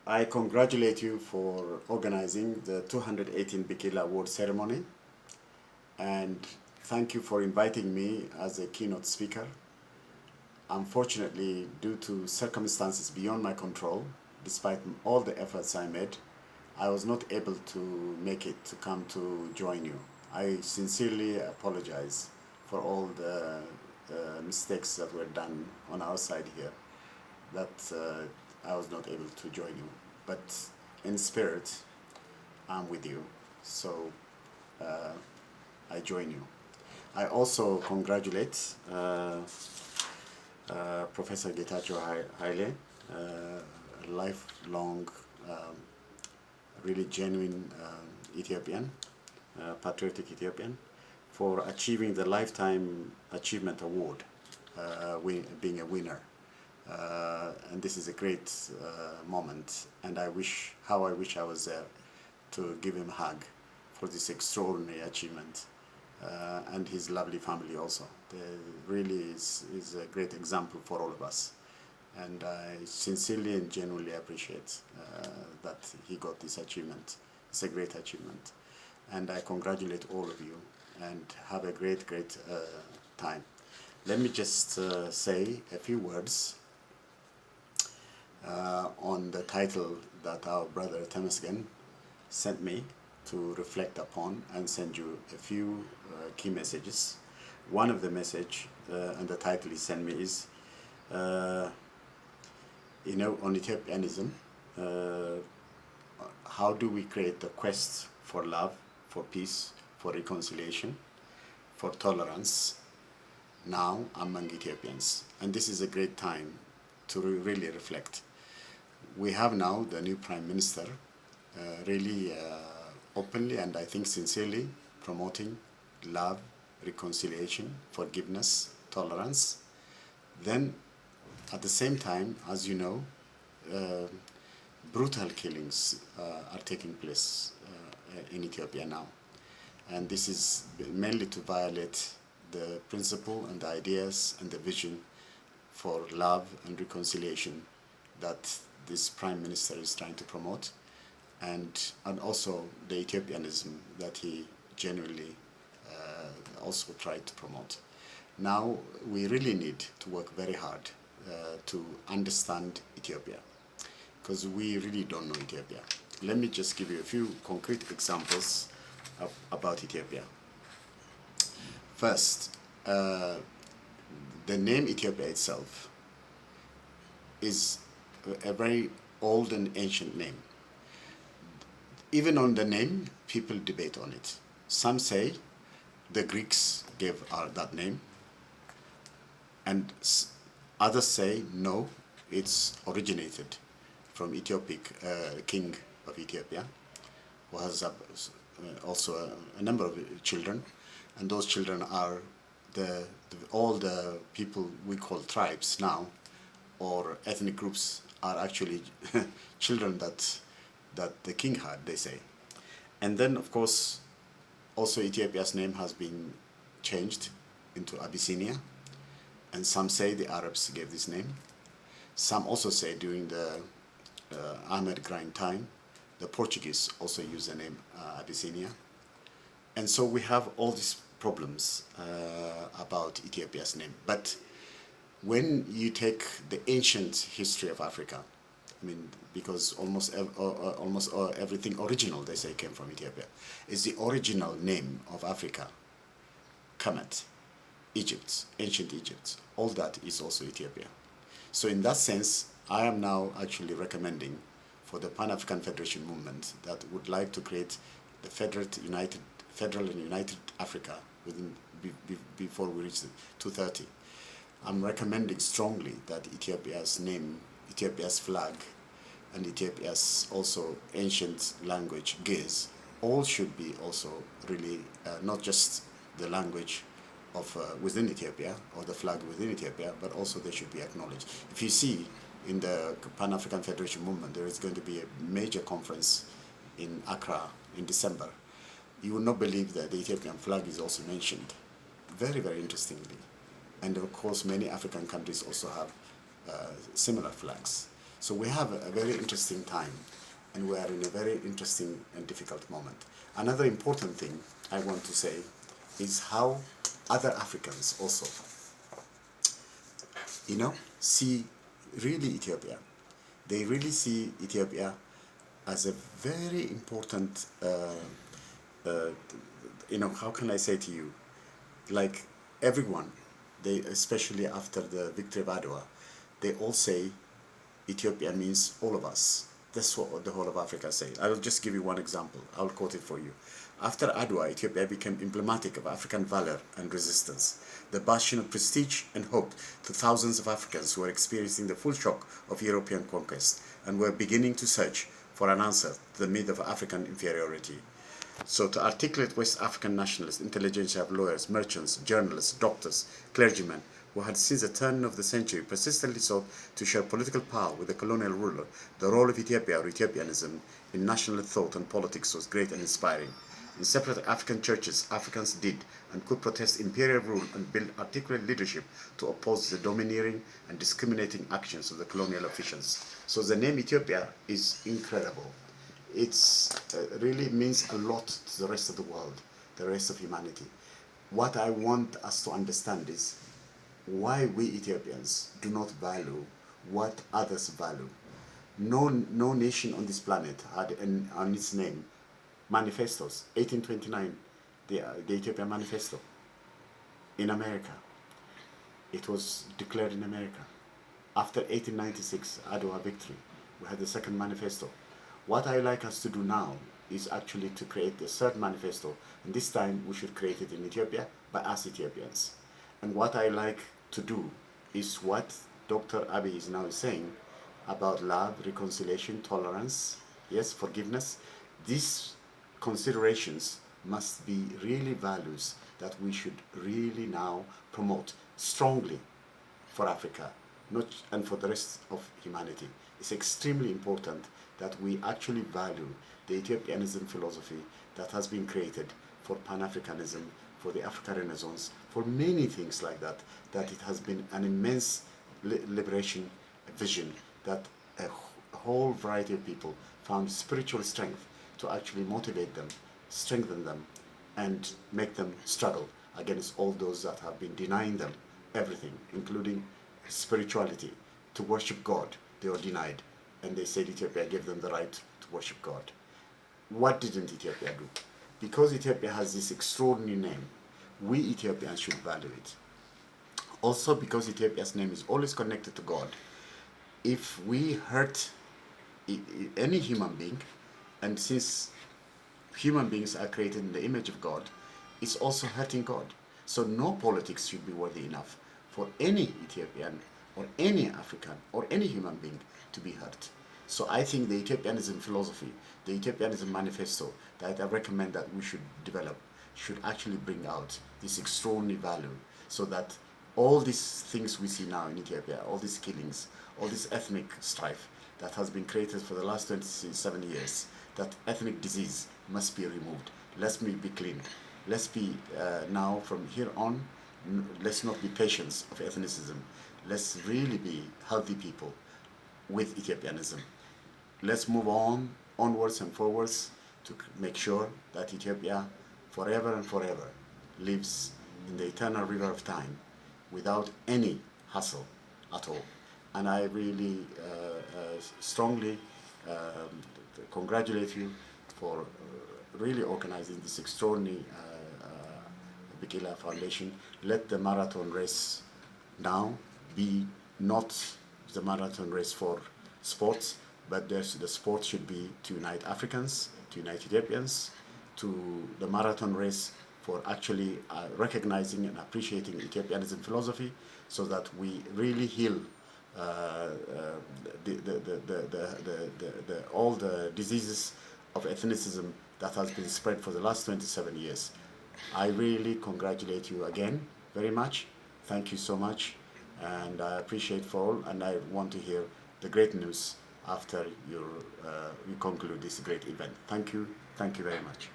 I congratulate you for organizing the 218 Bikila Award Ceremony, and thank you for inviting me as a keynote speaker. Unfortunately, due to circumstances beyond my control, despite all the efforts I made, I was not able to make it to come to join you. I sincerely apologize for all the mistakes that were done on our side here, that I was not able to join you. But in spirit, I'm with you. So uh, I join you. I also congratulate Professor Getachew Haile, a lifelong, um, really genuine Ethiopian, patriotic Ethiopian, for achieving the Lifetime Achievement Award, being a winner. And this is a great moment, and how I wish I was there to give him a hug for this extraordinary achievement, and his lovely family also. Really is a great example for all of us, and I sincerely and genuinely appreciate that he got this achievement. It's a great achievement, and I congratulate all of you, and have a great time. Let me just say a few words on the title that our brother Temesgen sent me to reflect upon and send you a few key messages. One of the message and the title he sent me is, on Ethiopianism, how do we create the quest for love, for peace, for reconciliation, for tolerance now among Ethiopians? And this is a great time to really reflect. We have now the new Prime Minister really openly and I think sincerely promoting love, reconciliation, forgiveness, tolerance. Then at the same time, as you know, uh, brutal killings are taking place in Ethiopia now. And this is mainly to violate the principle and the ideas and the vision for love and reconciliation that this Prime Minister is trying to promote, and also the Ethiopianism that he genuinely also tried to promote. Now we really need to work very hard to understand Ethiopia, because we really don't know Ethiopia. Let me just give you a few concrete examples about Ethiopia. First, the name Ethiopia itself is a very old and ancient name. Even on the name, people debate on it. Some say the Greeks gave that name, and others say no, it's originated from Ethiopic king of Ethiopia, who has also a number of children, and those children are all the people we call tribes now, or ethnic groups, are actually children that the king had, they say. And then, of course, also Ethiopia's name has been changed into Abyssinia, and some say the Arabs gave this name. Some also say during the Ahmed Grind time, the Portuguese also used the name Abyssinia. And so we have all these problems about Ethiopia's name. But when you take the ancient history of Africa, I mean, because almost everything original, they say, came from Ethiopia, is the original name of Africa, Kemet, Egypt, ancient Egypt, all that is also Ethiopia. So in that sense, I am now actually recommending for the Pan-African Federation movement that would like to create the federal and united Africa before we reach the 230. I'm recommending strongly that Ethiopia's name, Ethiopia's flag, and Ethiopia's also ancient language, Giz, all should be also really not just the language of within Ethiopia or the flag within Ethiopia, but also they should be acknowledged. If you see in the Pan-African Federation movement, there is going to be a major conference in Accra in December. You will not believe that the Ethiopian flag is also mentioned, very, very interestingly. And of course, many African countries also have similar flags. So we have a very interesting time, and we are in a very interesting and difficult moment. Another important thing I want to say is how other Africans also, see really Ethiopia. They really see Ethiopia as a very important, how can I say to you, like everyone, they, especially after the victory of Adwa, they all say Ethiopia means all of us. That's what the whole of Africa say. I will just give you one example. I'll quote it for you. After Adwa, Ethiopia became emblematic of African valor and resistance, the bastion of prestige and hope to thousands of Africans who were experiencing the full shock of European conquest and were beginning to search for an answer to the myth of African inferiority. So to articulate West African nationalists, intelligentsia of lawyers, merchants, journalists, doctors, clergymen, who had since the turn of the century persistently sought to share political power with the colonial ruler, the role of Ethiopia or Ethiopianism in national thought and politics was great and inspiring. In separate African churches, Africans did and could protest imperial rule and build articulate leadership to oppose the domineering and discriminating actions of the colonial officials. So the name Ethiopia is incredible. It's really means a lot to the rest of the world, the rest of humanity. What I want us to understand is why we Ethiopians do not value what others value. No nation on this planet had on its name manifestos. 1829, the Ethiopian Manifesto. In America, it was declared in America. After 1896, Adwa victory, we had the second manifesto. What I like us to do now is actually to create the third manifesto, and this time we should create it in Ethiopia by us Ethiopians. And what I like to do is what Dr. Abiy is now saying about love, reconciliation, tolerance, yes, forgiveness. These considerations must be really values that we should really now promote strongly for Africa, and for the rest of humanity. It's extremely important that we actually value the Ethiopianism philosophy that has been created for Pan-Africanism, for the African Renaissance, for many things like that, that it has been an immense liberation vision that a whole variety of people found spiritual strength to actually motivate them, strengthen them, and make them struggle against all those that have been denying them everything, including spirituality, to worship God. They were denied, and they said Ethiopia gave them the right to worship God. What didn't Ethiopia do? Because Ethiopia has this extraordinary name, we Ethiopians should value it. Also, because Ethiopia's name is always connected to God, if we hurt any human being, and since human beings are created in the image of God, it's also hurting God. So no politics should be worthy enough for any Ethiopian or any African or any human being to be hurt. So I think the Ethiopianism philosophy, the Ethiopianism manifesto that I recommend that we should develop should actually bring out this extraordinary value, so that all these things we see now in Ethiopia, all these killings, all this ethnic strife that has been created for the last 27 years, that ethnic disease must be removed. Let's be clean. Let's be now from here on, let's not be patients of ethnicism. Let's really be healthy people with Ethiopianism. Let's move onwards and forwards to make sure that Ethiopia forever and forever lives in the eternal river of time without any hassle at all. And I really strongly congratulate you for really organizing this extraordinary Bikila Foundation. Let the marathon race now be not the marathon race for sports, but the sport should be to unite Africans, to unite Ethiopians, to the marathon race for actually recognizing and appreciating Ethiopianism philosophy, so that we really heal all the diseases of ethnicism that has been spread for the last 27 years. I really congratulate you again very much. Thank you so much, and I appreciate for all, and I want to hear the great news after you conclude this great event. Thank you very much.